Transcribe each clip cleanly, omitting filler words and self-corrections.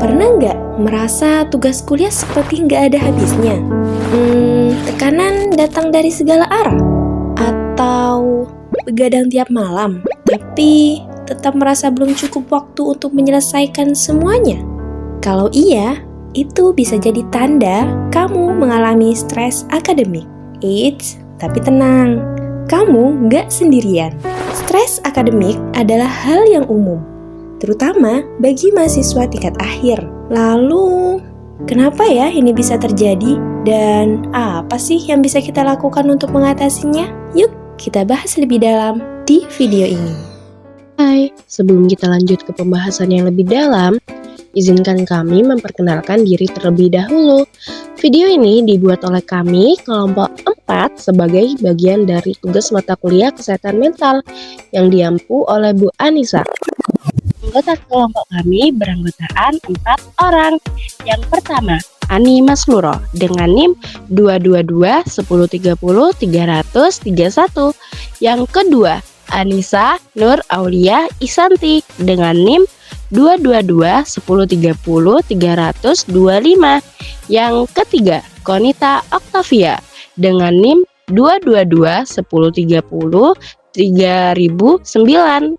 Pernah nggak merasa tugas kuliah seperti nggak ada habisnya? Tekanan datang dari segala arah? Atau begadang tiap malam, tapi tetap merasa belum cukup waktu untuk menyelesaikan semuanya? Kalau iya, itu bisa jadi tanda kamu mengalami stres akademik. Eits, tapi tenang, kamu nggak sendirian. Stres akademik adalah hal yang umum, terutama bagi mahasiswa tingkat akhir. Lalu, kenapa ya ini bisa terjadi? Dan apa sih yang bisa kita lakukan untuk mengatasinya? Yuk, kita bahas lebih dalam di video ini. Hai, sebelum kita lanjut ke pembahasan yang lebih dalam, izinkan kami memperkenalkan diri terlebih dahulu. Video ini dibuat oleh kami, kelompok 4, sebagai bagian dari tugas mata kuliah kesehatan mental yang diampu oleh Bu Anissa. Anggota kelompok kami beranggotaan 4 orang. Yang pertama, Ani Masluro dengan NIM 222 1030 331. Yang kedua, Anissa Nur Aulia Isanti dengan NIM 222 1030 325. Yang ketiga, Konita Octavia dengan NIM 222 1030 3009.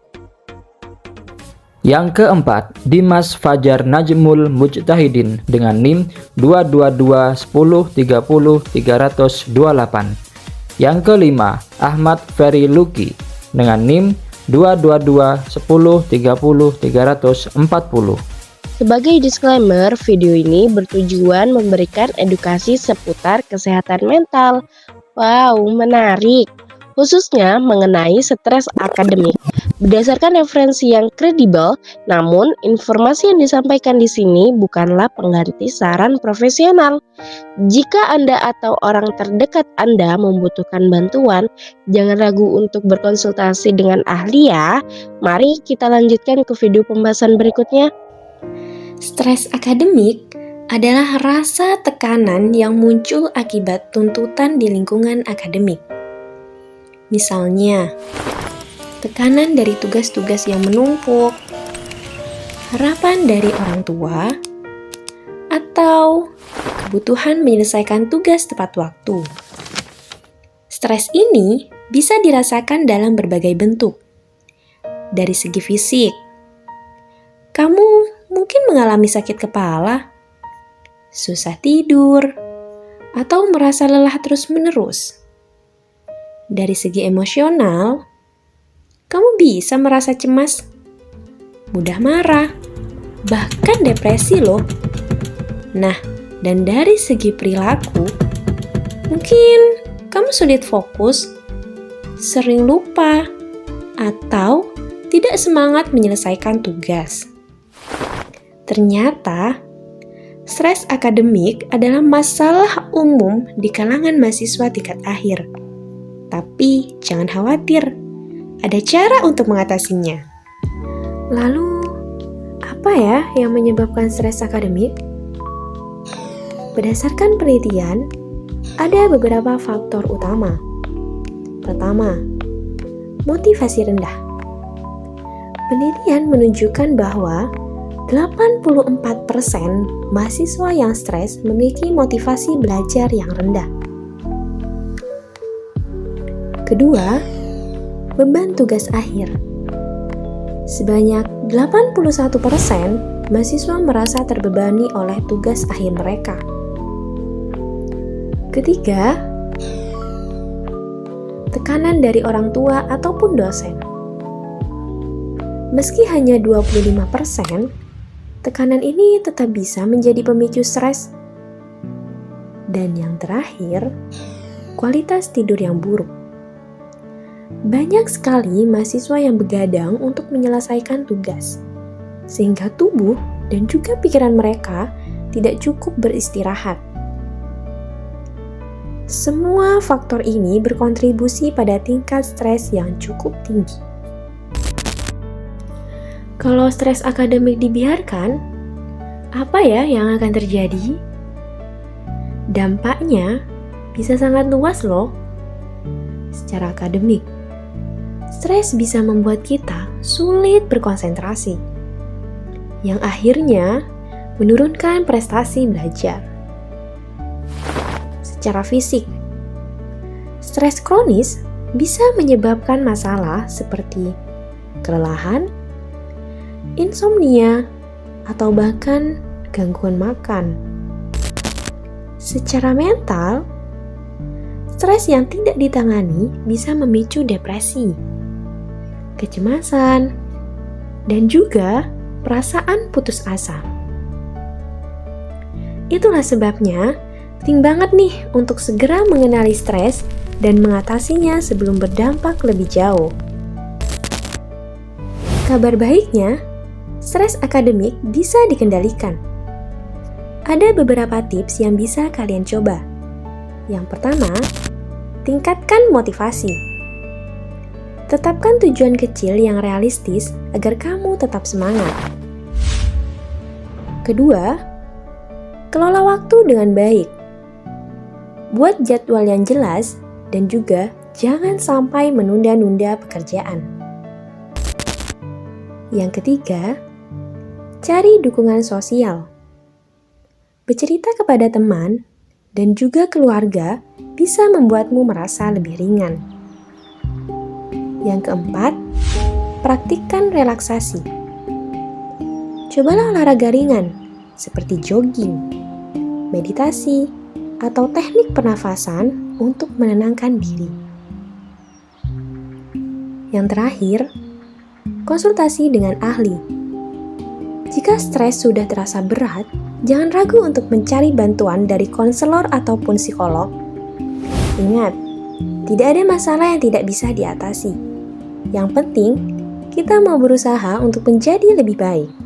Yang keempat, Dimas Fajar Najmul Mujtahidin dengan NIM 222 1030 328. Yang kelima, Ahmad Ferry Luki dengan NIM 222 1030 340. Sebagai disclaimer, video ini bertujuan memberikan edukasi seputar kesehatan mental. Wow, menarik! Khususnya mengenai stres akademik. Berdasarkan referensi yang kredibel, namun informasi yang disampaikan di sini bukanlah pengganti saran profesional. Jika Anda atau orang terdekat Anda membutuhkan bantuan, jangan ragu untuk berkonsultasi dengan ahli ya. Mari kita lanjutkan ke video pembahasan berikutnya. Stres akademik adalah rasa tekanan yang muncul akibat tuntutan di lingkungan akademik. Misalnya, tekanan dari tugas-tugas yang menumpuk, harapan dari orang tua, atau kebutuhan menyelesaikan tugas tepat waktu. Stres ini bisa dirasakan dalam berbagai bentuk. Dari segi fisik, kamu mungkin mengalami sakit kepala, susah tidur, atau merasa lelah terus-menerus. Dari segi emosional, kamu bisa merasa cemas, mudah marah, bahkan depresi loh. Nah, dan dari segi perilaku, mungkin kamu sulit fokus, sering lupa, atau tidak semangat menyelesaikan tugas. Ternyata, stres akademik adalah masalah umum di kalangan mahasiswa tingkat akhir. Tapi jangan khawatir, ada cara untuk mengatasinya. Lalu, apa ya yang menyebabkan stres akademik? Berdasarkan penelitian, ada beberapa faktor utama. Pertama, motivasi rendah. Penelitian menunjukkan bahwa 84% mahasiswa yang stres memiliki motivasi belajar yang rendah. Kedua, beban tugas akhir. Sebanyak 81% mahasiswa merasa terbebani oleh tugas akhir mereka. Ketiga, tekanan dari orang tua ataupun dosen. Meski hanya 25%, tekanan ini tetap bisa menjadi pemicu stres. Dan yang terakhir, kualitas tidur yang buruk. Banyak sekali mahasiswa yang begadang untuk menyelesaikan tugas, sehingga tubuh dan juga pikiran mereka tidak cukup beristirahat. Semua faktor ini berkontribusi pada tingkat stres yang cukup tinggi. Kalau stres akademik dibiarkan, apa ya yang akan terjadi? Dampaknya bisa sangat luas loh. Secara akademik, stres bisa membuat kita sulit berkonsentrasi. yang akhirnya menurunkan prestasi belajar. Secara fisik, stres kronis bisa menyebabkan masalah seperti kelelahan, insomnia, atau bahkan gangguan makan. Secara mental, stres yang tidak ditangani bisa memicu depresi, kecemasan, dan juga perasaan putus asa. Itulah sebabnya penting banget nih untuk segera mengenali stres dan mengatasinya sebelum berdampak lebih jauh. Kabar baiknya, stres akademik bisa dikendalikan. Ada beberapa tips yang bisa kalian coba. Yang pertama, tingkatkan motivasi. Tetapkan tujuan kecil yang realistis agar kamu tetap semangat. Kedua, kelola waktu dengan baik. Buat jadwal yang jelas dan juga jangan sampai menunda-nunda pekerjaan. Yang ketiga, cari dukungan sosial. Bercerita kepada teman dan juga keluarga bisa membuatmu merasa lebih ringan. Yang keempat, praktikkan relaksasi. Cobalah olahraga ringan seperti jogging, meditasi, atau teknik pernafasan untuk menenangkan diri. Yang terakhir, konsultasi dengan ahli. Jika stres sudah terasa berat, jangan ragu untuk mencari bantuan dari konselor ataupun psikolog. Ingat, tidak ada masalah yang tidak bisa diatasi. Yang penting, kita mau berusaha untuk menjadi lebih baik.